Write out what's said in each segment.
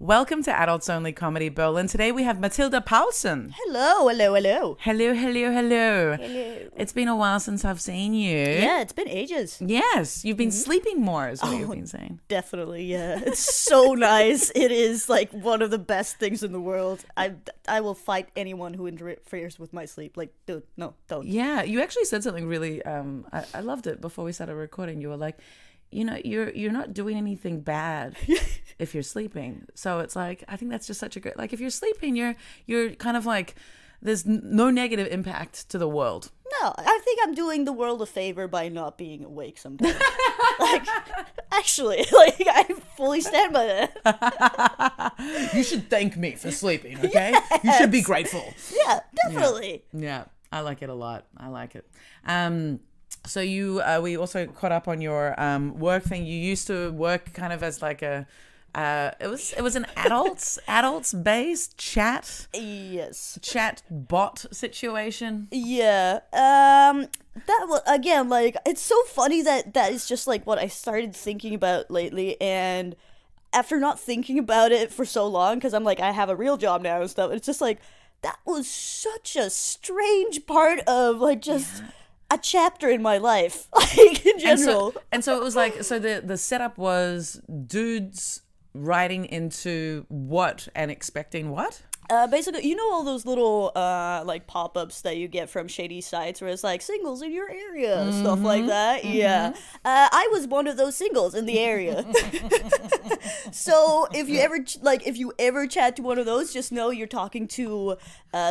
Welcome to Adults Only Comedy Berlin. Today we have Matilda Paulsson. Hello. Hello. It's been a while since I've seen you. Yeah, it's been ages. Yes, you've been sleeping more is what you've been saying. Definitely, yeah. It's so nice. It is like one of the best things in the world. I will fight anyone who interferes with my sleep. Like, dude, no, don't. Yeah, you actually said something really, I loved it before we started recording. You were like, you know, you're not doing anything bad if you're sleeping. So it's like, I think that's just such a great, like if you're sleeping, you're kind of like, there's no negative impact to the world. No, I think I'm doing the world a favor by not being awake sometimes. Like, actually, like I fully stand by that. You should thank me for sleeping, okay? Yes. You should be grateful. Yeah, definitely. Yeah, I like it a lot. I like it. So we also caught up on your work thing. You used to work kind of as like a, it was an adults based chat. Yes. Chat bot situation. Yeah. That was, again, like, it's so funny that is just like what I started thinking about lately, and after not thinking about it for so long, because I'm like, I have a real job now and stuff, it's just like, that was such a strange part of like just a chapter in my life, like in general. And so it was like, so the setup was dudes writing into what and expecting what? Basically, you know all those little like pop-ups that you get from shady sites where it's like singles in your area, stuff like that. Yeah, I was one of those singles in the area. So if you ever chat to one of those, just know you're talking to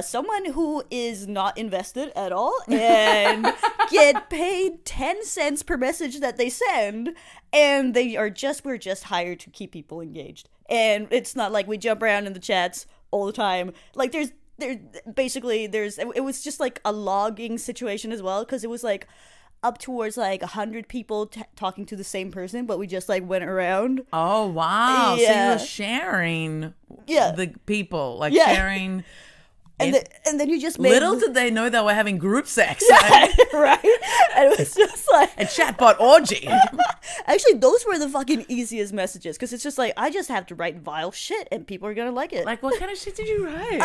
someone who is not invested at all and get paid 10 cents per message that they send, and we're just hired to keep people engaged. And it's not like we jump around in the chats all the time. Like it was just like a logging situation as well, because it was like up towards like 100 people talking to the same person, but we just like went around. Oh wow. Yeah. So you were sharing the people, like sharing. And then you just made... Little did they know they were having group sex. Right? And it was just like... A chatbot orgy. Actually, those were the fucking easiest messages, because it's just like, I just have to write vile shit and people are gonna like it. Like, what kind of shit did you write?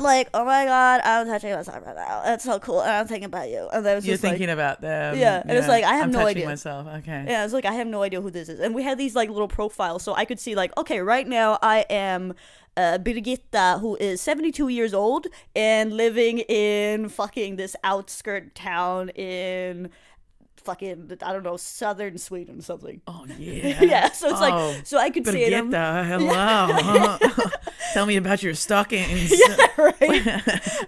Like, oh my god, I'm touching myself right now. That's so cool. And I'm thinking about you. And then it was You're just thinking about them. Yeah. And it's like, I have no idea. I'm touching myself. Okay. Yeah, it's like, I have no idea who this is. And we had these like little profiles, so I could see like, okay, right now I am... Birgitta, who is 72 years old and living in fucking this outskirt town in fucking, I don't know, southern Sweden or something. Oh, yeah. Yeah, so it's like, so I could see it. Birgitta, hello. Tell me about your stockings. Yeah, right.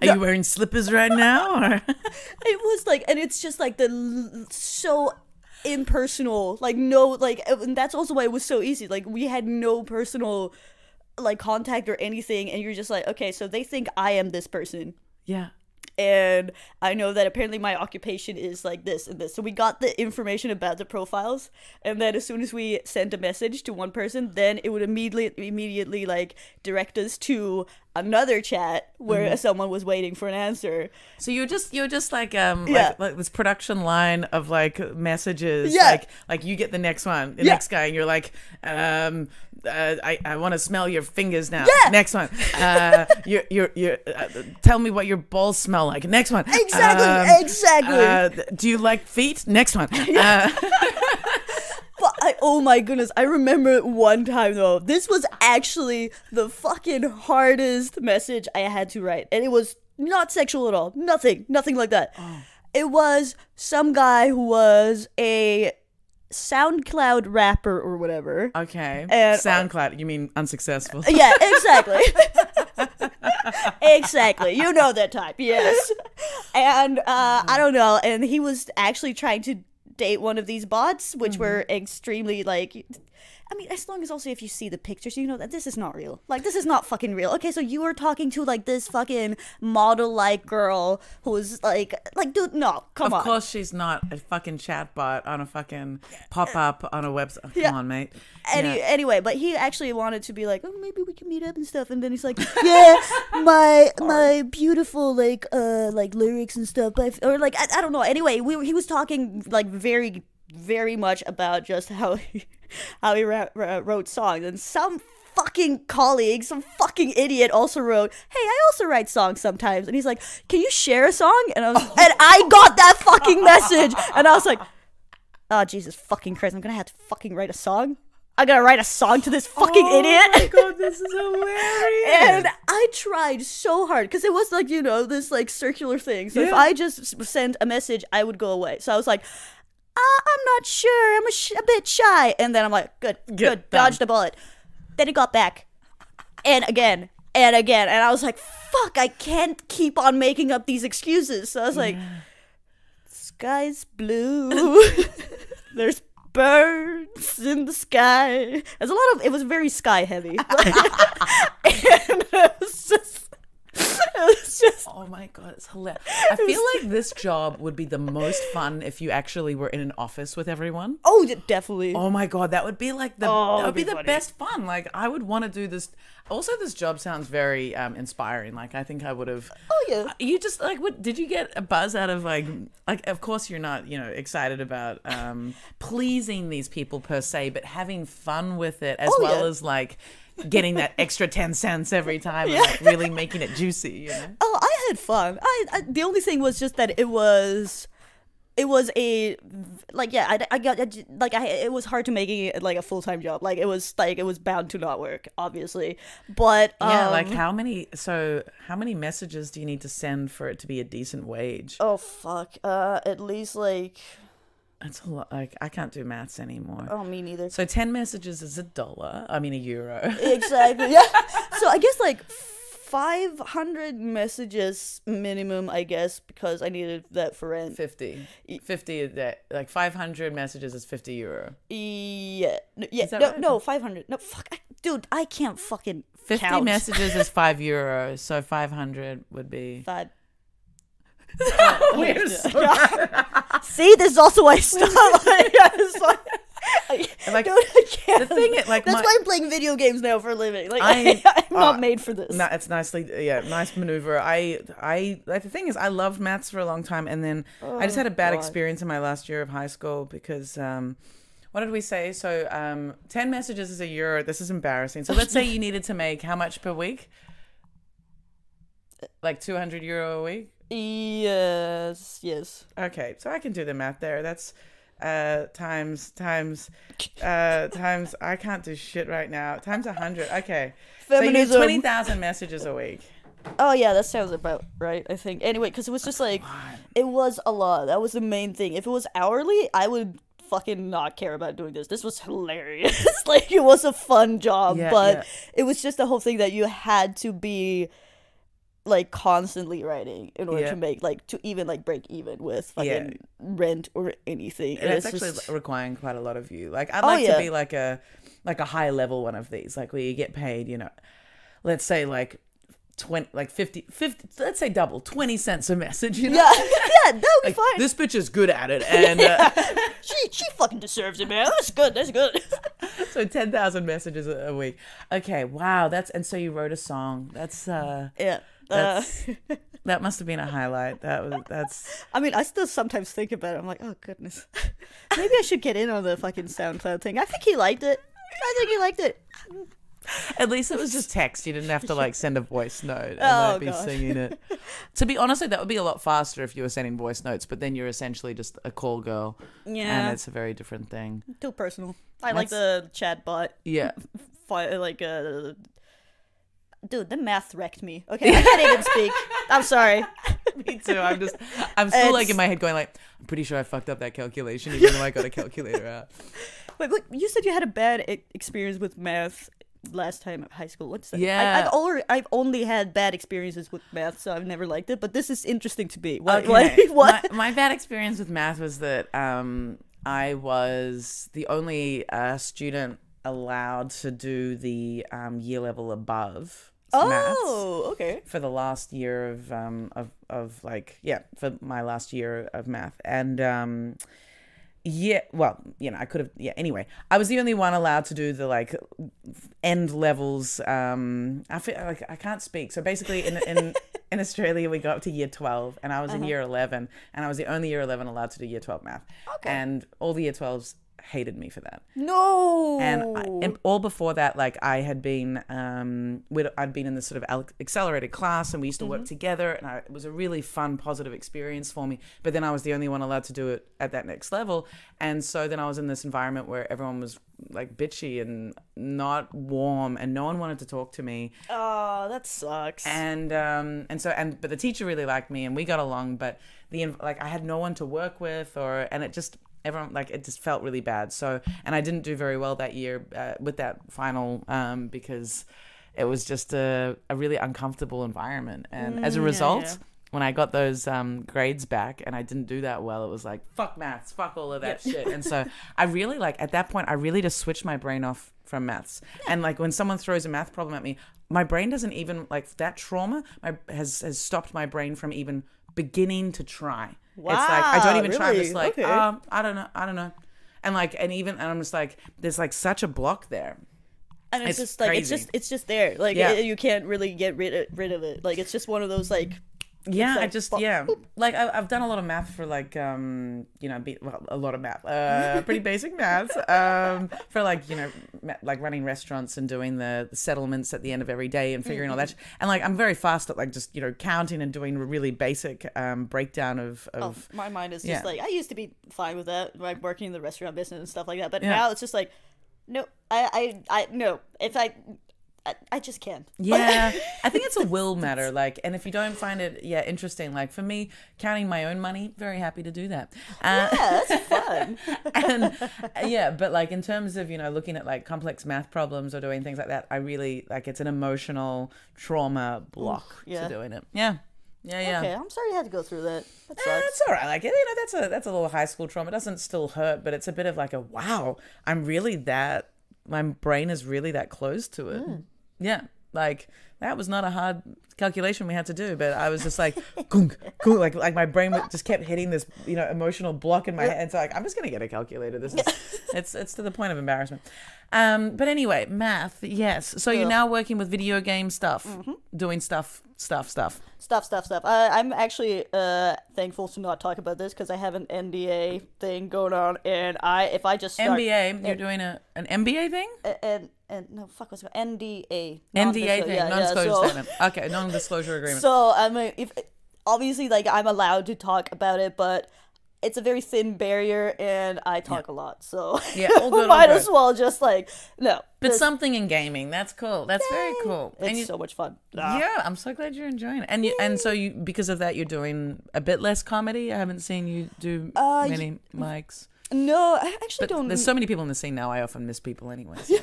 Are you wearing slippers right now? Or? It was like, and it's just like so impersonal, like no, like, and that's also why it was so easy. Like, we had no personal like contact or anything, and you're just like, okay, so they think I am this person. Yeah. And I know that apparently my occupation is like this and this. So we got the information about the profiles, and then as soon as we sent a message to one person, then it would immediately like direct us to another chat where someone was waiting for an answer. So you're just like like this production line of like messages. Like you get the next one, the next guy, and you're like, I want to smell your fingers now. Yeah. Next one. You're tell me what your balls smell like. Next one. Exactly. Do you like feet? Next one. But oh my goodness, I remember one time though, this was actually the fucking hardest message I had to write, and it was not sexual at all. Nothing like that. Oh. It was some guy who was a SoundCloud rapper or whatever. Okay. And SoundCloud, you mean unsuccessful? Yeah, exactly. Exactly. You know that type, yes. And I don't know, and he was actually trying to date one of these bots, which were extremely like, I mean, as long as also if you see the pictures, you know that this is not real. Like, this is not fucking real. Okay, so you were talking to like this fucking model-like girl who's like, dude, no, come on. Of course she's not a fucking chatbot on a fucking pop-up on a website. Come on, mate. Anyway, but he actually wanted to be like, oh, maybe we can meet up and stuff. And then he's like, yeah, my beautiful like lyrics and stuff, or like I don't know. Anyway, he was talking like very, very much about just how he wrote songs, and some fucking colleague, some fucking idiot, also wrote, "Hey, I also write songs sometimes," and he's like, "Can you share a song?" And I got that fucking message, and I was like, "Oh Jesus fucking Christ! I'm gonna have to fucking write a song. I'm gonna write a song to this fucking idiot." Oh my god, this is hilarious. And I tried so hard because it was like, you know, this like circular thing. So if I just sent a message, I would go away. So I was like, I'm not sure. I'm a bit shy. And then I'm like, good, dodged a bullet. Then it got back, and again, and again, and I was like, fuck, I can't keep on making up these excuses. So I was like, sky's blue. There's birds in the sky. There's a lot of, it was very sky heavy. And it was just oh my god, it's hilarious. I feel like this job would be the most fun if you actually were in an office with everyone. Oh, definitely. Oh my god, that would be like that would be the best fun. Like, I would want to do this. Also, this job sounds very inspiring. Like, I think I would have. Oh yeah. You just like, what did you get a buzz out of like? Of course you're not, you know, excited about pleasing these people per se, but having fun with it as well as like getting that extra 10 cents every time and like really making it juicy, you know? Oh, I had fun. I the only thing was just that it was a like it was hard to make it like a full-time job. Like it was bound to not work, obviously. But like how many messages do you need to send for it to be a decent wage? Oh fuck. At least like, it's a lot. Like, I can't do maths anymore. Oh, me neither. So 10 messages is $1. I mean, €1. Exactly. Yeah. So I guess like 500 messages minimum, I guess, because I needed that for rent. 50 a day. Like 500 messages is €50. Yeah. Yeah. Is that No, right? no, 500. No, fuck. Dude, I can't fucking 50 count. messages is €5. So 500 would be. We're See, this is also why I stopped. Like, dude, I can't. The thing is, like, that's why I'm playing video games now for a living. Like, I'm not made for this. No, it's nice maneuver. Like, the thing is, I loved maths for a long time, and then I just had a bad experience in my last year of high school because what did we say? So 10 messages is €1. This is embarrassing. So let's say you needed to make how much per week? Like €200 a week? Yes. Okay, so I can do the math there. That's times I can't do shit right now. Times 100. Okay. Feminism. So you need 20,000 messages a week. Oh yeah, that sounds about right, I think. Anyway, because it was just like, it was a lot. That was the main thing. If it was hourly, I would fucking not care about doing this. This was hilarious. Like, it was a fun job, but it was just the whole thing that you had to be like constantly writing in order to make like to even like break even with fucking rent or anything. And it's actually requiring quite a lot of you. Like, I'd like to be like a high level one of these, like where you get paid, you know, let's say like 50, let's say double, 20 cents a message, you know? Yeah, that would be like, fine. This bitch is good at it, and she fucking deserves it, man. That's good. So 10,000 messages a week. Okay, wow, and so you wrote a song. That's that must have been a highlight. That's. I mean, I still sometimes think about it. I'm like, oh goodness, maybe I should get in on the fucking SoundCloud thing. I think he liked it. At least it was just text. You didn't have to like send a voice note and be singing it. To be honest, that would be a lot faster if you were sending voice notes. But then you're essentially just a call girl. Yeah, and it's a very different thing. Too personal. I like the chatbot. Yeah. Dude, the math wrecked me. Okay, I can't even speak. I'm sorry. Me too. I'm still like in my head going like, I'm pretty sure I fucked up that calculation even though I got a calculator out. Wait, you said you had a bad experience with math last time at high school. What's that? Yeah. I've only had bad experiences with math, so I've never liked it, but this is interesting to me. Okay. What? My bad experience with math was that I was the only student allowed to do the year level above maths. Okay. For the last year for my last year of math. And I could have anyway, I was the only one allowed to do the like end levels. I feel like I can't speak. So basically in Australia we got up to year 12 and I was in year 11 and I was the only year 11 allowed to do year 12 math. Okay. And all the year 12s hated me for that. No. And all before that, like I had been, I'd been in this sort of accelerated class, and we used to work together, and it was a really fun, positive experience for me. But then I was the only one allowed to do it at that next level, and so then I was in this environment where everyone was like bitchy and not warm, and no one wanted to talk to me. Oh, that sucks. But the teacher really liked me, and we got along. But I had no one to work with, and it just felt really bad. So, and I didn't do very well that year with that final because it was just a really uncomfortable environment. And as a result, when I got those grades back and I didn't do that well, it was like, fuck maths, fuck all of that shit. And so I really at that point, I really just switched my brain off from maths. And like when someone throws a math problem at me, my brain doesn't even, like that trauma has stopped my brain from even beginning to try. Wow, it's like I don't even try. I'm really? just like, Okay. I don't know. And I'm just like, there's like such a block there. And it's just like crazy. it's just there. Like you can't really get rid of it. Like it's just one of those like. Yeah, like, like I've done a lot of math for like a lot of math, pretty basic maths for like like running restaurants and doing the settlements at the end of every day and figuring all that, and like I'm very fast at like just counting and doing a really basic breakdown of my mind is just like I used to be fine with that, like working in the restaurant business and stuff like that, but now it's just like no, I no, if I just can't. Yeah, I think it's a will matter. Like, and if you don't find it, interesting. Like for me, counting my own money, very happy to do that. That's fun. And but like in terms of looking at like complex math problems or doing things like that, I really like it's an emotional trauma block to doing it. Yeah. Okay, I'm sorry you had to go through that. That sucks. It's all right. Like that's a little high school trauma. It doesn't still hurt, but it's a bit of like a wow. I'm really that. My brain is really that close to it. Yeah, like that was not a hard calculation we had to do, but I was just like, gunk, gunk, like my brain just kept hitting this, emotional block in my head. And so like, I'm just gonna get a calculator. This is it's to the point of embarrassment. But anyway, math, yes. So you're now working with video game stuff, doing stuff. I'm actually thankful to not talk about this because I have an NDA thing going on, and if I just start MBA, you're doing an MBA thing, and no, fuck, what's it called? NDA thing, non-disclosure statement. Okay, non-disclosure agreement. So if obviously like I'm allowed to talk about it, but it's a very thin barrier, and I talk a lot, so all good, might as well just like no. But something in gaming, that's cool. That's very cool. It's so much fun. Yeah, I'm so glad you're enjoying it. And so you, because of that, you're doing a bit less comedy. I haven't seen you do many mics. No, I actually don't. There's so many people in the scene now. I often miss people anyway. So.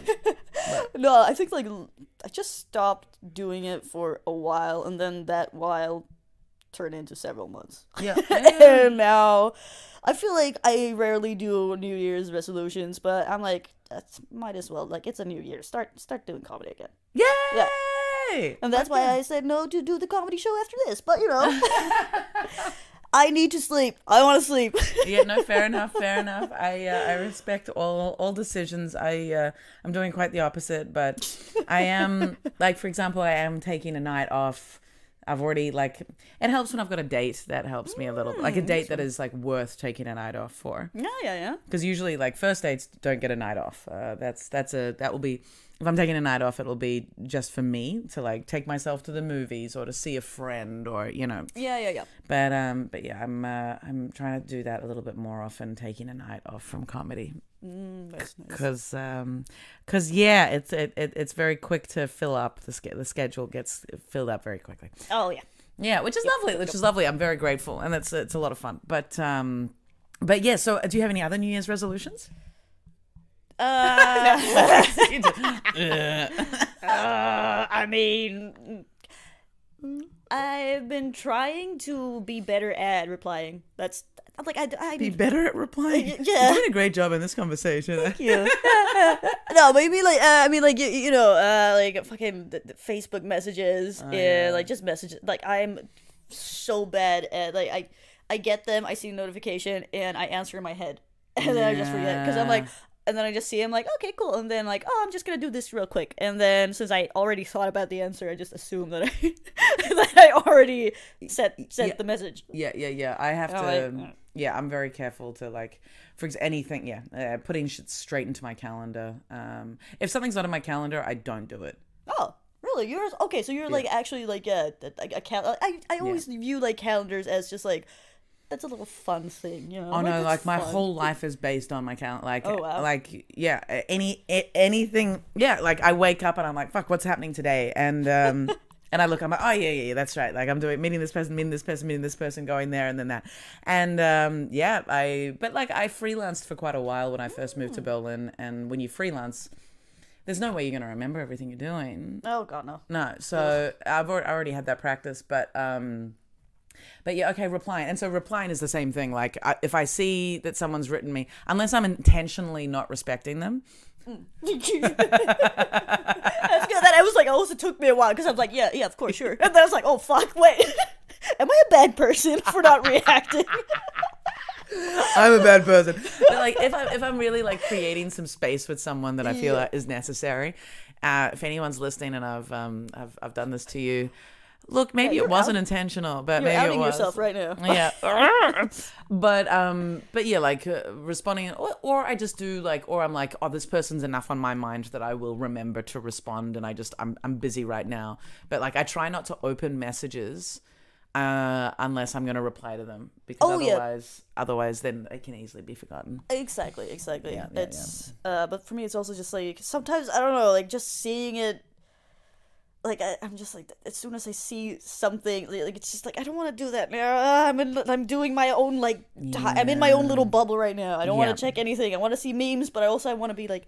No, I think like I just stopped doing it for a while, and then that while turned into several months. Yeah. And now I feel like I rarely do New Year's resolutions, but I'm like, might as well. Like it's a new year. Start doing comedy again. Yay! Yeah. And that's why I said no to do the comedy show after this. But I need to sleep. I want to sleep. Yeah, no, fair enough. I respect all decisions. I'm doing quite the opposite, but I am, like, for example, I am taking a night off. I've already, like, it helps when I've got a date. That helps me a little. Like a date that is like worth taking a night off for. Yeah. Because usually, like, first dates don't get a night off. That will be, if I'm taking a night off, it'll be just for me to like take myself to the movies or to see a friend or Yeah. But yeah, I'm trying to do that a little bit more often, taking a night off from comedy. That's nice. Because it's very quick to fill up. The schedule gets filled up very quickly. Oh yeah. Yeah, which is lovely. I'm very grateful, and it's a lot of fun. But yeah. So, do you have any other New Year's resolutions? I mean, I've been trying to be better at replying. That's like I be better at replying. Yeah, you're doing a great job in this conversation. Thank you. No, maybe like I mean, like like fucking the Facebook messages and like just messages. Like I'm so bad at like I get them, I see a notification, and I answer in my head, and then I just forget because I'm like. And then I just see him like, okay, cool. And then like, oh, I'm just going to do this real quick. And then since I already thought about the answer, I just assume that that I already sent the message. Yeah. I have to. Yeah, I'm very careful to like, for anything. Yeah, putting shit straight into my calendar. If something's not in my calendar, I don't do it. Oh. Really? Yours? Okay, so you're like actually like a I always view like calendars as just like that's a little fun thing, you know. Oh no, like my whole life is based on my calendar. Like, anything. Yeah, like I wake up and I'm like, fuck, what's happening today? And and I look, I'm like, oh yeah, that's right. Like I'm meeting this person, meeting this person, going there and then that. And but like I freelanced for quite a while when I first moved to Berlin, and when you freelance, there's no way you're going to remember everything you're doing. Oh, God, no. No. So I've already had that practice. But yeah, okay, replying. And so replying is the same thing. Like, if I see that someone's written me, unless I'm intentionally not respecting them. That's good. That I was like, it also took me a while because I was like, yeah, of course, sure. And then I was like, oh, fuck, wait. Am I a bad person for not reacting? I'm a bad person. But like if I'm really like creating some space with someone that I feel is necessary, if anyone's listening and I've done this to you, look, maybe it wasn't intentional, but you're maybe outing it was. yourself right now. Yeah. but yeah, like responding, or I just do like, or I'm like, oh, this person's enough on my mind that I will remember to respond, and I'm busy right now. But like I try not to open messages unless I'm going to reply to them, because otherwise then it can easily be forgotten. Exactly. Yeah, it's but for me it's also just like sometimes I don't know, like just seeing it, like I'm just like, as soon as I see something, like it's just like I don't want to do that. I'm doing my own like I'm in my own little bubble right now. I don't want to check anything. I want to see memes, but I want to be like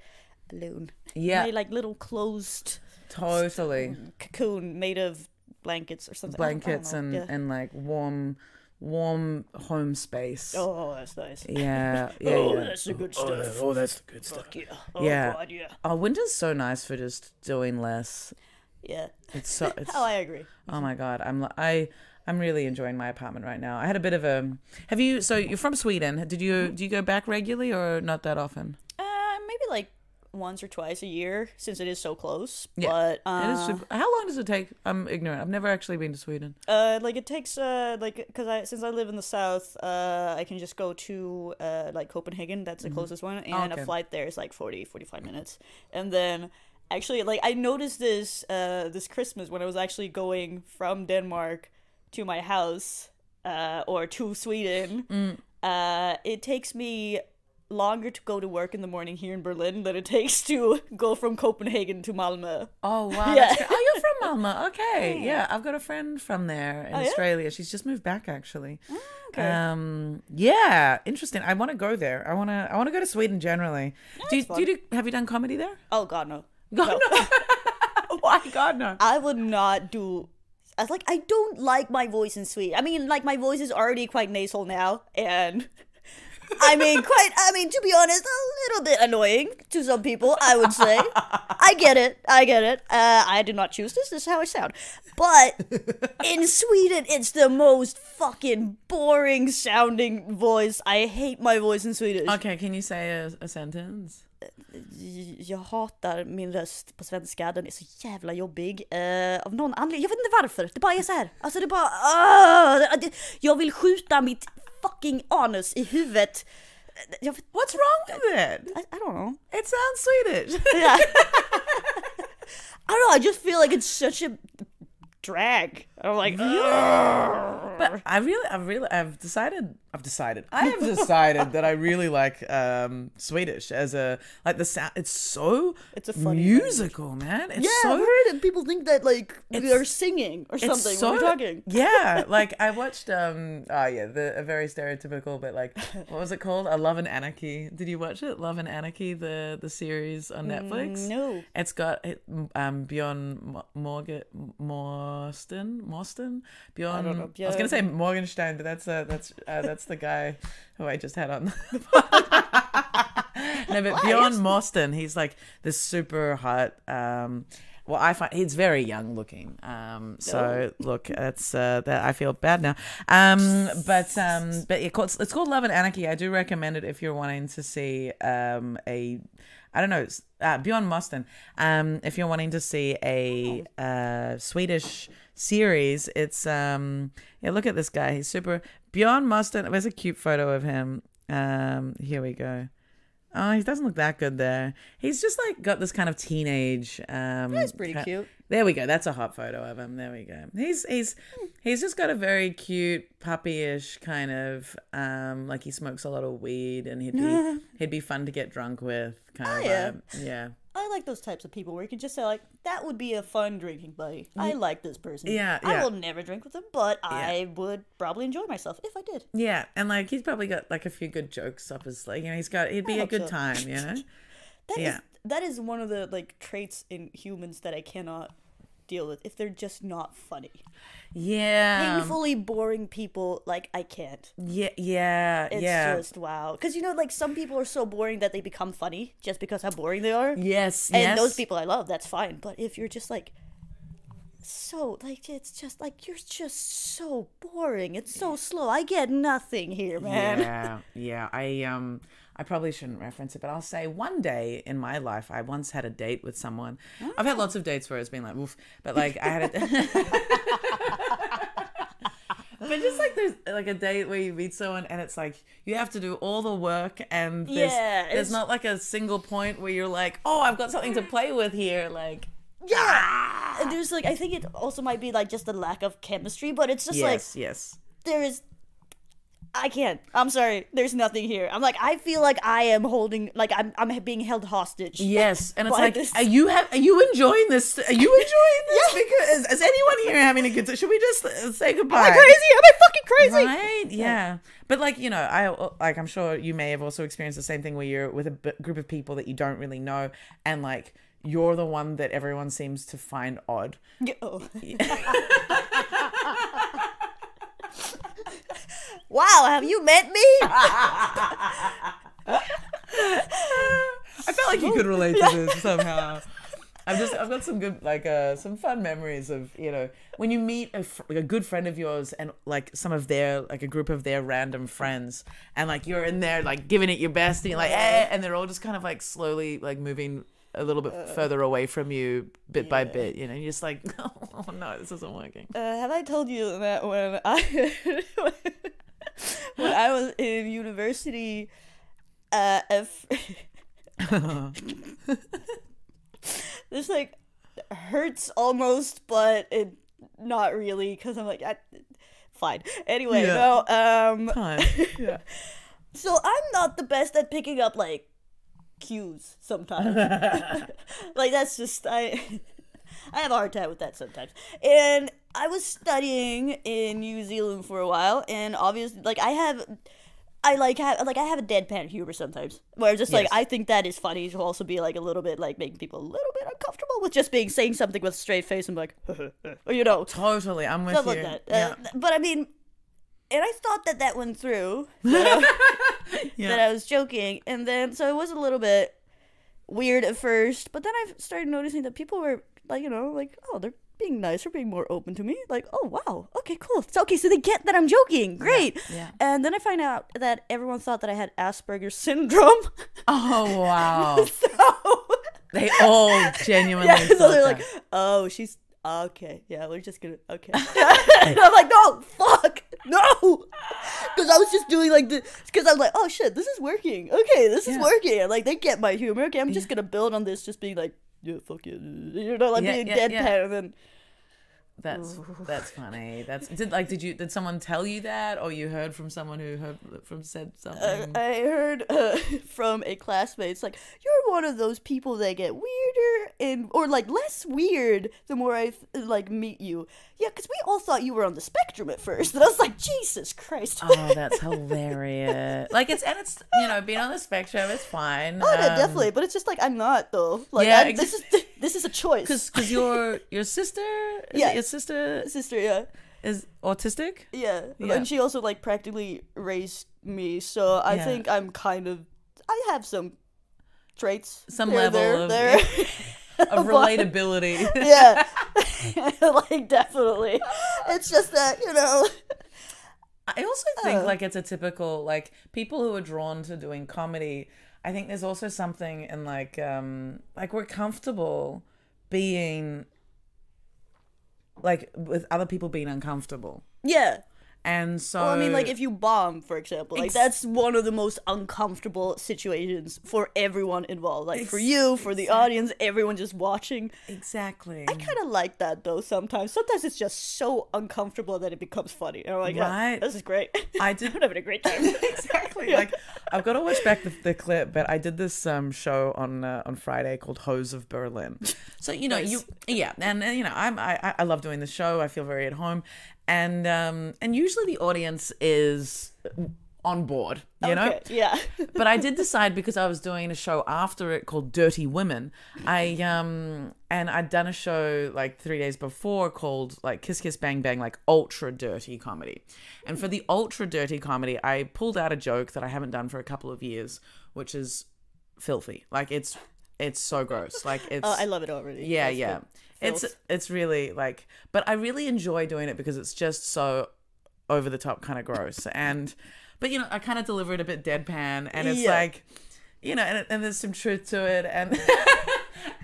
alone. Yeah, my like little closed cocoon made of blankets or something. Blankets and like warm home space. Oh, that's nice. Yeah. That's the good stuff. That's the good stuff. Fuck yeah. God, yeah. Oh, winter's so nice for just doing less. Yeah. It's I agree. Oh my God. I'm really enjoying my apartment right now. I had a bit of a so you're from Sweden. Do you go back regularly or not that often? Maybe like once or twice a year, since it is so close. Yeah, but it is super. How long does it take? I'm ignorant. I've never actually been to Sweden. Like it takes because since I live in the south, I can just go to like Copenhagen. That's the closest one, and a flight there is like 45 minutes. And then actually, like I noticed this this Christmas when I was actually going from Denmark to my house or to Sweden. It takes me longer to go to work in the morning here in Berlin than it takes to go from Copenhagen to Malmö. Oh wow! Yeah. Oh, you're from Malmö? Okay, yeah. I've got a friend from there in Australia. Yeah? She's just moved back actually. Okay. Yeah, interesting. I want to go there. I want to go to Sweden generally. Yeah, have you done comedy there? Oh God, no. God no. Why God no? I would not do. I don't like my voice in Sweden. I mean, like my voice is already quite nasal now, and. I mean, to be honest, a little bit annoying to some people, I would say. I get it. I did not choose this. This is how I sound. But in Sweden, it's the most fucking boring sounding voice. I hate my voice in Swedish. Okay, can you say a sentence? Jag hatar min röst på svenska. Den är så jävla jobbig. Av någon anledning. Jag vet inte varför. Det bara är så här. Alltså det bara... jag vill skjuta mitt fucking anus i huvudet. What's wrong with it? I don't know. It sounds Swedish. Yeah. I don't know. I just feel like it's such a drag. I'm like, but I've decided that I really like Swedish as the sound. It's a funny musical language. Man. It's I've heard it. People think that like we are singing or something when we're talking. Yeah, like I watched a very stereotypical, but like what was it called? Love and Anarchy. Did you watch it? Love and Anarchy, the series on Netflix. No. It's got Björn Morsten. Bjorn, I don't know. I was gonna say Morgenstein, but that's the guy who I just had on. No, but Bjorn Morsten, he's like this super hot. Well, I find he's very young looking. So look, that's that I feel bad now. But it's called Love and Anarchy. I do recommend it if you're wanting to see Bjorn Morsten. If you're wanting to see a Swedish series. It's look at this guy. He's super Bjorn Mustard. There's a cute photo of him. Here we go. Oh, he doesn't look that good there. He's just like got this kind of teenage. That's pretty cute. There we go. That's a hot photo of him. There we go. He's just got a very cute puppyish kind of like he smokes a lot of weed and he'd be fun to get drunk with kind of vibe. Yeah. I like those types of people where you can just say like, that would be a fun drinking buddy. I like this person. Yeah. I will never drink with them, but I would probably enjoy myself if I did. Yeah, and like he's probably got like a few good jokes up his like, he'd be a good time, you know. That is one of the like traits in humans that I cannot deal with if they're just not funny. Yeah. Painfully boring people, like I can't. Yeah. It's just wow. Because like some people are so boring that they become funny just because how boring they are. Yes. And those people I love, that's fine. But if you're just like so like it's just like you're just so boring. It's so slow. I get nothing here, man. Yeah. I probably shouldn't reference it, but I'll say one day in my life, I once had a date with someone. I've had lots of dates where it's been like, oof, but like I had but just like there's like a date where you meet someone and it's like you have to do all the work and there's not like a single point where you're like, oh, I've got something to play with here, like. Yeah, and there's like I think it also might be like just the lack of chemistry, but it's just there is. I can't. I'm sorry. There's nothing here. I'm like, I feel like I am holding, like I'm being held hostage. Yes, and it's like, are you enjoying this? Are you enjoying this? Because is anyone here having a good time? Should we just say goodbye? Am I crazy? Am I fucking crazy? Right? Yeah. But like I'm sure you may have also experienced the same thing where you're with a group of people that you don't really know, and like you're the one that everyone seems to find odd. Wow, have you met me? I felt like you could relate to this somehow. I've got some good, like, some fun memories of, when you meet a good friend of yours and like some of their, like a group of their random friends, and like you're in there like giving it your best, and you're like, and they're all just kind of like slowly like moving a little bit further away from you bit by bit, you're just like, oh no, this isn't working. Have I told you that when I was in university, this like hurts almost, but it not really, because I'm like, fine. Anyway, Fine. Yeah. So I'm not the best at picking up like cues sometimes. Like that's just I have a hard time with that sometimes. And I was studying in New Zealand for a while, and obviously like I have a deadpan humor sometimes, where just like I think that is funny to also be like a little bit like making people a little bit uncomfortable with just saying something with a straight face and like or totally, I'm with stuff you. Like that. But I mean, and I thought that went through that I was joking, and then so it was a little bit weird at first, but then I started noticing that people were like, like, oh, they're being nice or being more open to me, like, oh wow, okay, cool, so they get that I'm joking, great. Yeah. And then I find out that everyone thought that I had Asperger's syndrome. Oh wow. So they all genuinely so they're like, oh, she's okay, yeah, we're just gonna and I'm like, no, fuck, no, because I was just doing like this, because I was like, oh shit, this is working, okay, this is working, and like they get my humor, okay, I'm just gonna build on this, just being like, yeah, fuck it, like being deadpan, and then that's funny. Did someone tell you that, or you heard from someone who said something? I heard from a classmate. It's like, you're one of those people that get weirder or like less weird the more I like meet you. Yeah, because we all thought you were on the spectrum at first, and I was like, Jesus Christ. Oh, that's hilarious. Like it's being on the spectrum, it's fine. Oh, no, definitely, but it's just like I'm not though. Like this is a choice. Because your sister. Your sister, is autistic. Yeah, and she also like practically raised me, so I think I'm I have some traits, some level of relatability. Yeah, like definitely. It's just that I also think like it's a typical like people who are drawn to doing comedy. I think there's also something in like we're comfortable being like with other people being uncomfortable. Yeah. And so, well, I mean, like if you bomb, for example, like that's one of the most uncomfortable situations for everyone involved. Like for you, for the audience, everyone just watching. Exactly. I kind of like that though. Sometimes it's just so uncomfortable that it becomes funny. And I'm like, right? Yeah, this is great. I'm having a great time. Exactly. Like I've got to watch back the clip, but I did this show on Friday called Hoes of Berlin. So you know Nice. and you know I love doing the show. I feel very at home. And usually the audience is on board, you know? Yeah. But I did decide, because I was doing a show after it called Dirty Women, and I'd done a show like 3 days before called like Kiss Kiss Bang Bang, like ultra dirty comedy. And for the ultra dirty comedy, I pulled out a joke that I haven't done for a couple of years, which is filthy. Like it's so gross. Like it's I love it already. Yeah, That's yeah. good. It's really like, but I really enjoy doing it because it's just so over the top kind of gross. But you know, I kind of deliver it a bit deadpan, and it's like, you know, and there's some truth to it. And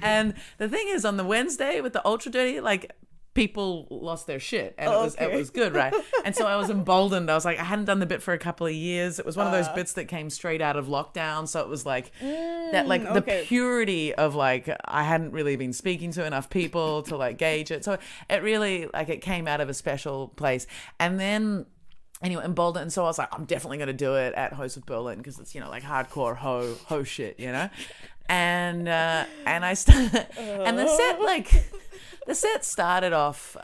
and the thing is, on the Wednesday with the ultra dirty, like people lost their shit, and it was good, right? And so I was emboldened. I was like, I hadn't done the bit for a couple of years. It was one of those bits that came straight out of lockdown, so it was like that, like the purity of like I hadn't really been speaking to enough people to like gauge it. So it really like it came out of a special place, and then. Anyway, emboldened, and so I was like, I'm definitely going to do it at Hoes of Berlin because it's, you know, like hardcore ho shit, you know, and I started, and the set started off,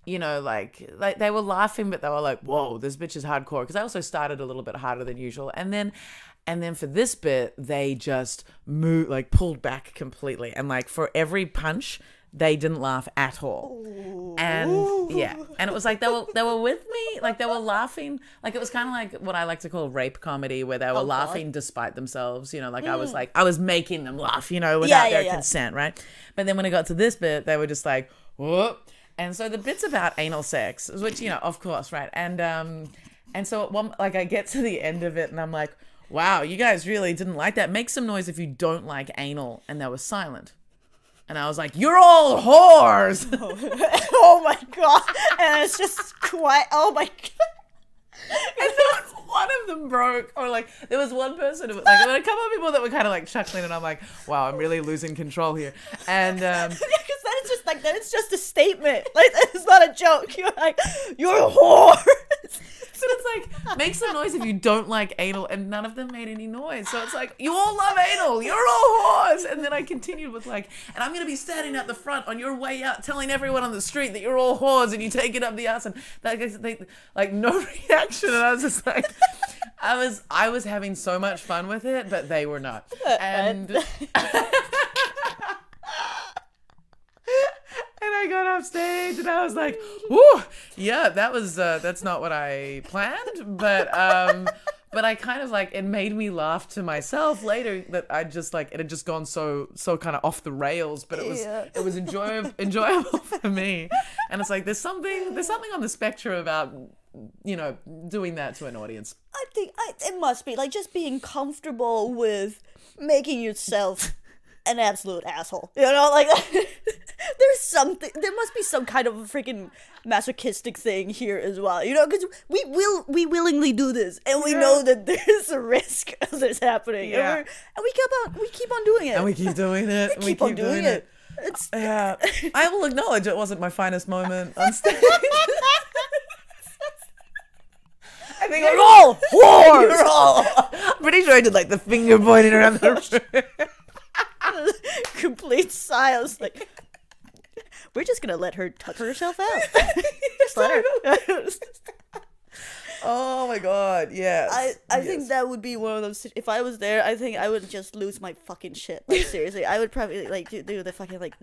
you know, like they were laughing, but they were like, whoa, this bitch is hardcore, because I also started a little bit harder than usual, and then for this bit they just pulled back completely, and like for every punch. They didn't laugh at all. And and it was like they were with me, like they were laughing, like it was kind of like what I like to call rape comedy, where they were laughing despite themselves, you know, like I was making them laugh, you know, without their consent, right? But then when it got to this bit, they were just like, whoop. And so the bit's about anal sex, which, you know, of course, right? And so at one, like I get to the end of it and I'm like, wow, you guys really didn't like that. Make some noise if you don't like anal. And they were silent. And I was like, you're all whores. Oh my God. And it's just quiet. Oh my God. And then one of them broke, or like there was one person, like there were a couple of people that were kind of like chuckling, and I'm like, wow, I'm really losing control here. And yeah, because then it's just a statement. Like it's not a joke. You're like, you're a whore. But it's like, make some noise if you don't like anal, and none of them made any noise. So it's like, you all love anal, you're all whores. And then I continued with like, and I'm gonna be standing at the front on your way out, telling everyone on the street that you're all whores and you take it up the ass, and they like no reaction. And I was just like, I was having so much fun with it, but they were not. And and I got off stage and I was like, whoo, yeah, that's not what I planned. But I kind of like, it made me laugh to myself later that I just like, it had just gone so kind of off the rails, but it was enjoyable for me. And it's like, there's something on the spectrum about, you know, doing that to an audience. I think it must be like just being comfortable with making yourself an absolute asshole, you know, like there must be some kind of a freaking masochistic thing here as well, you know, because we willingly do this, and we know that there's a risk of this happening, and we keep on doing it, and we keep doing it, we keep on doing it. I will acknowledge it wasn't my finest moment on stage. I think you're all whores. You're all. I'm pretty sure I did like the finger pointing around the room. Complete silence. Like, we're just gonna let her tuck herself out. Just let her. Oh my God, yes. I think that would be one of those. If I was there, I think I would just lose my fucking shit. Like seriously, I would probably like do the fucking like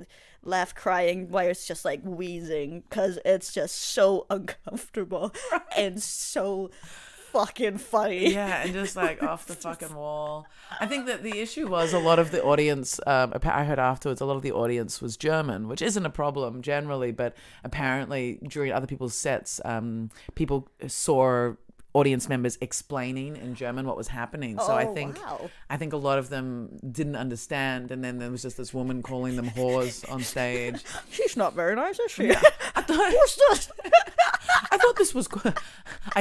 laugh crying while it's just like wheezing, because it's just so uncomfortable and so fucking funny. Yeah, and just like off the fucking wall. I think that the issue was a lot of the audience, I heard afterwards, a lot of the audience was German, which isn't a problem generally, but apparently during other people's sets, people saw audience members explaining in German what was happening. So I think a lot of them didn't understand, and then there was just this woman calling them whores on stage. She's not very nice, is she? Yeah. I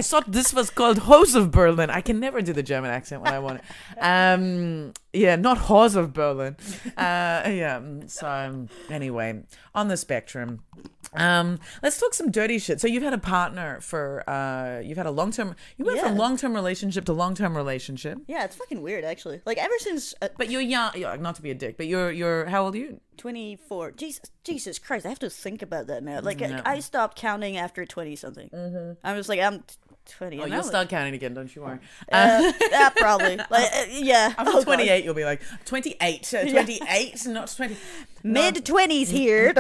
thought this was called Hose of Berlin. I can never do the German accent when I want it. Yeah, not Hose of Berlin. Yeah. So anyway, on the spectrum. Let's talk some dirty shit. So you've had a partner for you've had a long-term, you went from long-term relationship to long-term relationship. Yeah, it's fucking weird actually. Like ever since but you're young, not to be a dick, but you're how old are you? 24. Jesus Christ, I have to think about that now. Like I stopped counting after 20 something. I was like, I'm 20. Oh, you'll start counting again, don't you worry. Yeah, probably. Like, yeah. After 28, you'll be like 28, 28, not 20. Mid-20s here.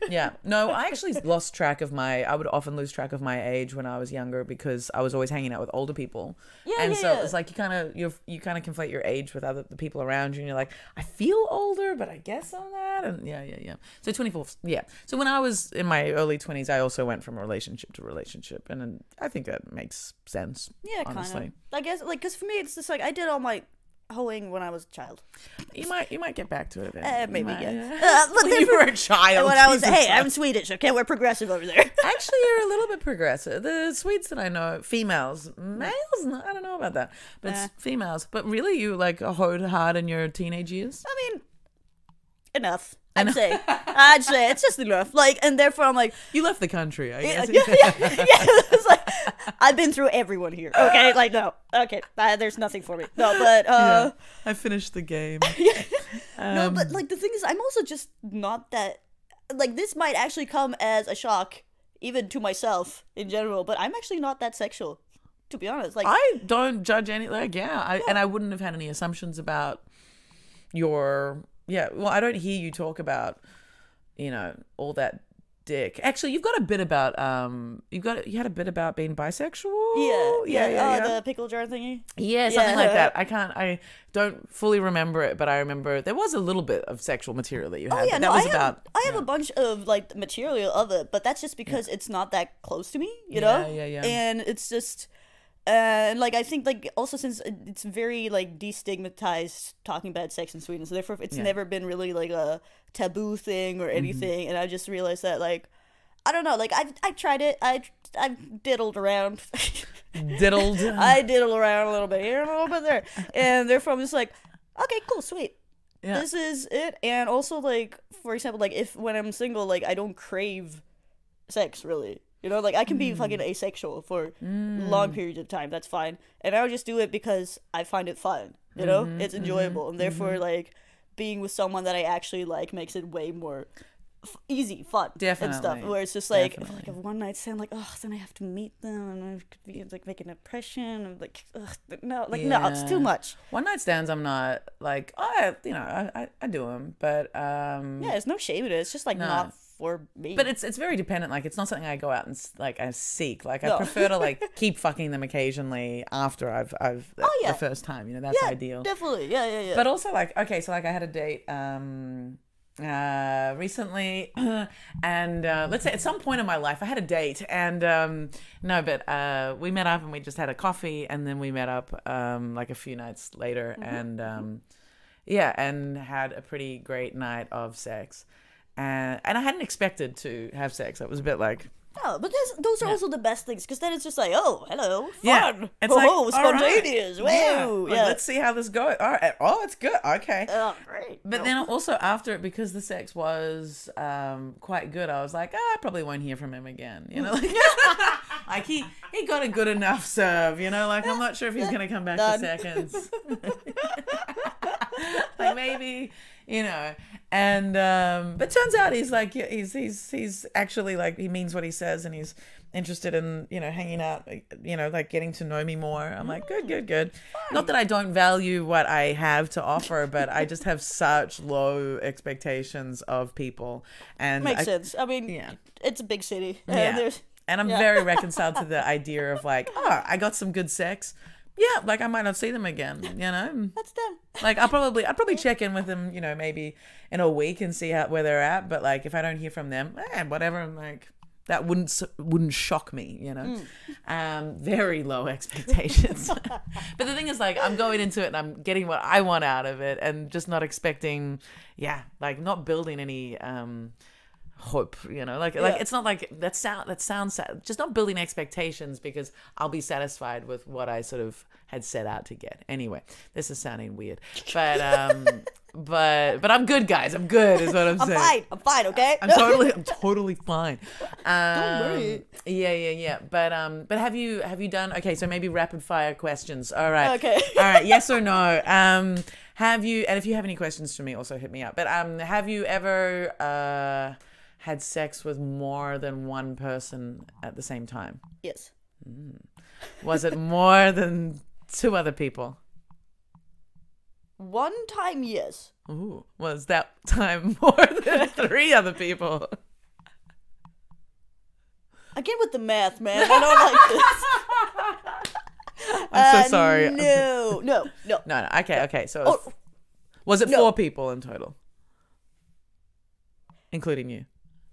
Yeah. No, I actually lost track of I would often lose track of my age when I was younger because I was always hanging out with older people. So it's like you kind of conflate your age with the people around you, and you're like, I feel older, but I guess I'm that. And yeah. So 24, yeah. So when I was in my early 20s, I also went from relationship to relationship, and I think that makes sense. Yeah, honestly. Kind of. I guess, like, because for me, it's just like I did all my hoeing when I was a child. You might get back to it eventually. Maybe, yeah. But when you were a child. When I was, hey, I'm Swedish, okay? We're progressive over there. Actually, you're a little bit progressive. The Swedes that I know, females, males, I don't know about that, but it's females. But really, you like hoed hard in your teenage years? I mean, enough. I'd say it's just enough. Like, and therefore I'm like, you left the country, I guess. Yeah. It's like I've been through everyone here. Okay, like no, okay, there's nothing for me. No, but I finished the game. No, but like the thing is, I'm also just not that. Like, this might actually come as a shock, even to myself in general. But I'm actually not that sexual, to be honest. Like, I don't judge any. Like, and I wouldn't have had any assumptions about your. Yeah, well, I don't hear you talk about, all that dick. Actually, you've got a bit about you had a bit about being bisexual. Yeah. The pickle jar thingy. Yeah, something like that. I don't fully remember it, but I remember there was a little bit of sexual material that you had. I have a bunch of like material of it, but that's just because it's not that close to me, you know. Yeah. And it's just. And like I think like also since it's very like destigmatized talking about sex in Sweden, so therefore it's never been really like a taboo thing or anything. And I just realized that like I don't know, like I tried it, I diddled around. I diddled around a little bit here and a little bit there, and therefore I'm just like, okay, cool, sweet. Yeah. This is it. And also like for example, like if when I'm single, like I don't crave sex really. You know, like I can be fucking asexual for long periods of time. That's fine. And I'll just do it because I find it fun. You know, it's enjoyable. And therefore, like, being with someone that I actually like makes it way more easy, fun, and stuff. Where it's just like, if like a one night stand, like, oh, then I have to meet them and I could be like make an impression. And like, no, it's too much. One night stands, I'm not like, I do them, but there's no shame in it. It's just like not for me. But it's very dependent. Like, it's not something I go out and like I seek. Like, I prefer to like keep fucking them occasionally after I've the first time. That's ideal. Definitely, yeah. But also like, okay, so like I had a date recently, and let's say at some point in my life I had a date, and we met up and we just had a coffee, and then we met up like a few nights later, and and had a pretty great night of sex. And I hadn't expected to have sex. It was a bit like... No, but those are also the best things, because then it's just like, oh, hello, fun. Yeah. It's spontaneous. Right. Whoa. Let's see how this goes. All right. Oh, it's good. Okay. Oh, great. But then also after it, because the sex was quite good, I was like, I probably won't hear from him again. Like he got a good enough serve, like I'm not sure if he's going to come back for seconds. Like maybe... and but turns out he's like he's actually like he means what he says, and he's interested in hanging out, like getting to know me more. I'm like, good. Fine. Not that I don't value what I have to offer, but I just have such low expectations of people, and makes sense. I mean, it's a big city, and I'm very reconciled to the idea of like, I got some good sex. Yeah, like I might not see them again, That's them. Like I'd probably check in with them, maybe in a week and see where they're at. But like if I don't hear from them, whatever. I'm like, That wouldn't shock me, you know. Very low expectations. But the thing is, like, I'm going into it and I'm getting what I want out of it, and just not expecting, like not building any hope, you know, like it's not like that sounds sad. Just not building expectations, because I'll be satisfied with what I sort of had set out to get. Anyway, this is sounding weird, but but I'm good, guys. I'm good, is what I'm saying. I'm fine. Okay. I'm totally fine. Don't worry. Yeah. But have you done? Okay, so maybe rapid fire questions. All right. Okay. All right. Yes or no? Have you? And if you have any questions for me, also hit me up. But have you ever had sex with more than one person at the same time? Yes. Was it more than 2 other people? One time, yes. Ooh, was that time more than 3 other people? Again with the math, man. I don't like this. I'm so sorry. No. Okay. So was it 4 people in total, including you?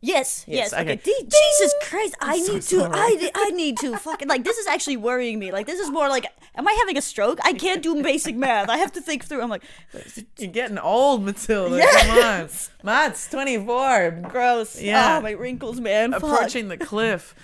Yes. Okay. Jesus Christ! I need to fucking, like, this is actually worrying me. Like, this is more like, am I having a stroke? I can't do basic math. I have to think through. I'm like, you're getting old, Matilda. Yes. Come on, Matt's 24. Gross. Yeah. Oh, my wrinkles, man. Approaching the cliff.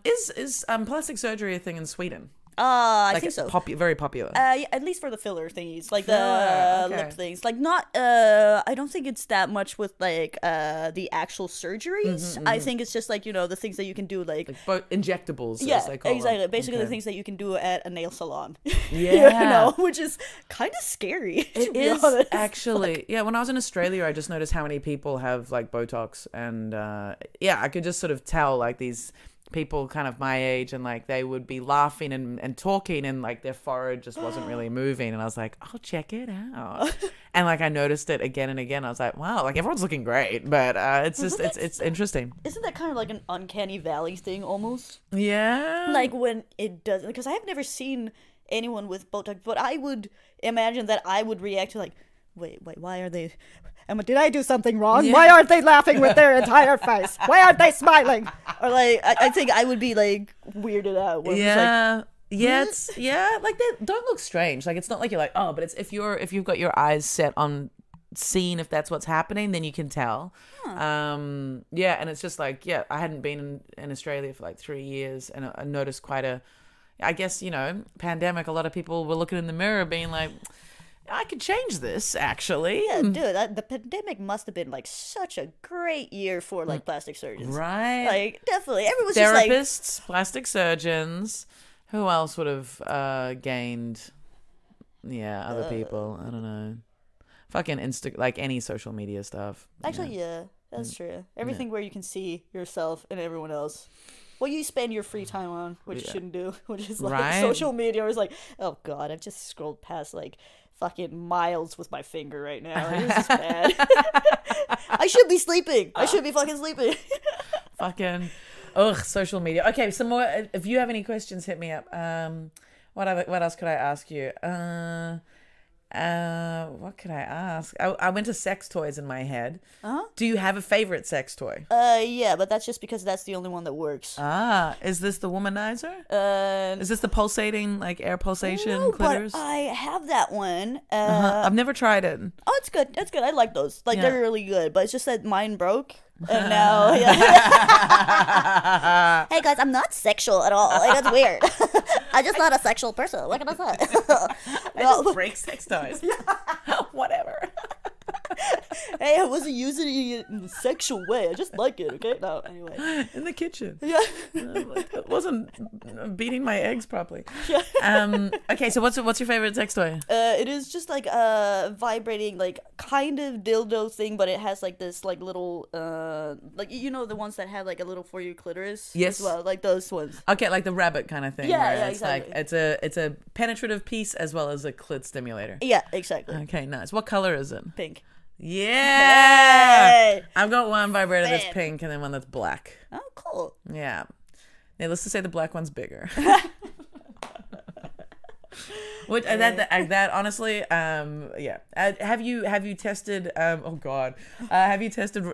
Is plastic surgery a thing in Sweden? I think so. Very popular. Yeah, at least for the filler thingies, like the lip things. Like, not. I don't think it's that much with, like, the actual surgeries. I think it's just, like, you know, the things that you can do, like both injectables. Yeah, as they call exactly. them. Basically, the things that you can do at a nail salon. Yeah, you know, which is kind of scary. It is actually. Yeah, when I was in Australia, I just noticed how many people have, like, Botox, and I could just sort of tell, like, these people kind of my age, and, like, they would be laughing and talking, and, like, their forehead just wasn't really moving, and I was like, oh, check it out. And, like, I noticed it again and again. I was like, wow, like, everyone's looking great, but it's just it's interesting. Isn't that kind of like an uncanny valley thing almost? Yeah, like, when it doesn't, because I have never seen anyone with Botox, but I would imagine that I would react to, like, wait, why are they, Emma, did I do something wrong? Yeah. Why aren't they laughing with their entire face? Why aren't they smiling? Or, like, I think I would be, like, weirded out. Yeah. Like, they don't look strange. Like, it's not like you're like, oh, but it's if you've got your eyes set on seeing if that's what's happening, then you can tell. And it's just like, I hadn't been in Australia for like 3 years, and I noticed quite I guess, you know, pandemic, a lot of people were looking in the mirror being like, I could change this, actually. Yeah, dude, the pandemic must have been, like, such a great year for, like, plastic surgeons. Right. Like, definitely. Everyone's therapists, just, like, plastic surgeons. Who else would have gained? Yeah, other people. I don't know. Fucking like any social media stuff. Actually, that's true. Everything where you can see yourself and everyone else. What you spend your free time on, which you shouldn't do, which is, like, social media. Is like, oh God, I've just scrolled past, like, fucking miles with my finger right now. This is bad. I should be sleeping. I should be fucking sleeping. Fucking, social media. Okay, some more. If you have any questions, hit me up. What else could I ask you? What could I ask? I went to sex toys in my head. Do you have a favorite sex toy? Yeah, but that's just because that's the only one that works. Is this the womanizer? Is this the pulsating, like, air pulsation clitoris? But I have that one. I've never tried it. Oh, it's good. It's good. I like those. Like, they're really good. But it's just that mine broke. And now, hey guys, I'm not sexual at all. Like, that's weird. I'm just not a sexual person. What can I say? I just break sex toys. Whatever. Hey, I wasn't using it in a sexual way. I just like it, okay? No, anyway. In the kitchen. Yeah. It wasn't beating my eggs properly. Yeah. Okay, so what's your favorite sex toy? It is just, like, a vibrating, like, kind of dildo thing, but it has, like, this, like, little, like, you know, the ones that have, like, a little for your clitoris? Yes. As well, like those ones. Okay, like the rabbit kind of thing. Yeah, it's exactly. Like, it's a penetrative piece as well as a clit stimulator. Yeah, exactly. Okay, nice. What color is it? Pink. Yeah. Hey! I've got one vibrator that's pink and then one that's black. Oh, cool. Yeah. Needless to say, the black one's bigger. Which that honestly, yeah. Have you tested? Oh God, have you tested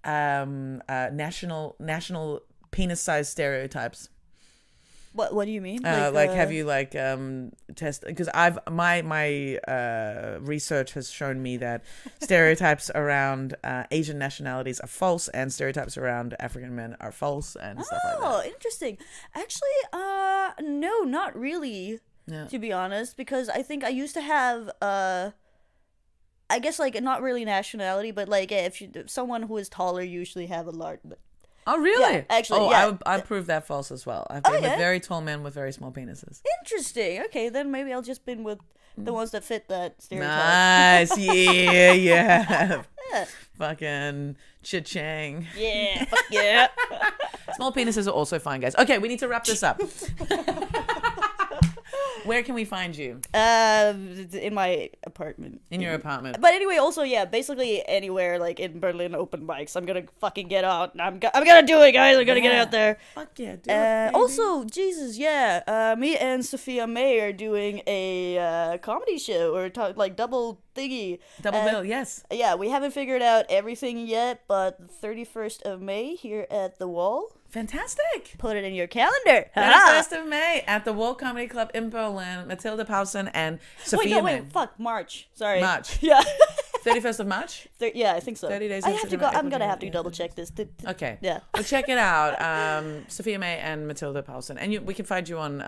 national penis-sized stereotypes? What do you mean? Like have you like tested? Because my research has shown me that stereotypes around Asian nationalities are false, and stereotypes around African men are false, and stuff like that. Oh, interesting. Actually, no, not really. Yeah. To be honest, because I think I used to have I guess like not really nationality, but like if someone who is taller usually have a large. Oh, really? Yeah, actually, I prove that false as well. I've been with very tall men with very small penises. Interesting. Okay, then maybe I'll just been with the ones that fit that stereotype. Nice. Yeah, yeah. Yeah. Fucking cha-chang. Yeah. Fuck yeah. Small penises are also fine, guys. Okay, we need to wrap this up. Where can we find you? In my apartment. In your apartment. But anyway, also, yeah, basically anywhere, like in Berlin, open mics. I'm gonna fucking get out. I'm gonna do it, guys. I'm gonna get out there. Fuck yeah, do it, also, Jesus, yeah. Me and Sophia May are doing a comedy show, or like double thingy. Double bill, yes. Yeah, we haven't figured out everything yet, but the 31st of May here at the Wall. Fantastic. Put it in your calendar. 31st of May at the Wall Comedy Club in Berlin. Matilda Paulsson and Sophia May. Fuck, March. Sorry. March. Yeah. 31st of March? Yeah, I think so. 30 days. I have to go. I'm gonna have to double check this. Okay. Yeah. Well, check it out. Sophia May and Matilda Paulsson, and we can find you on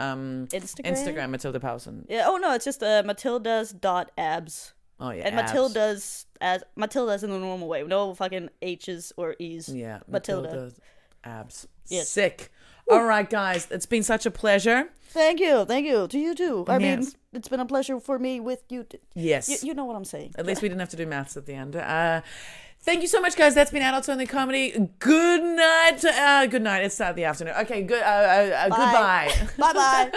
Instagram, Matilda Paulsson. Yeah. Oh no, it's just Matilda's.abs. Oh yeah. And abs. Matilda's in the normal way. No fucking H's or E's. Yeah. Matilda. Abs. Yes. Sick. All right, guys. It's been such a pleasure. Thank you. To you too. I mean, Yes. it's been a pleasure for me with you. Yes. You know what I'm saying. At least we didn't have to do maths at the end. Thank you so much, guys. That's been Adults Only Comedy. Good night. Good night. It's the afternoon. Okay. Good. Goodbye. Bye bye.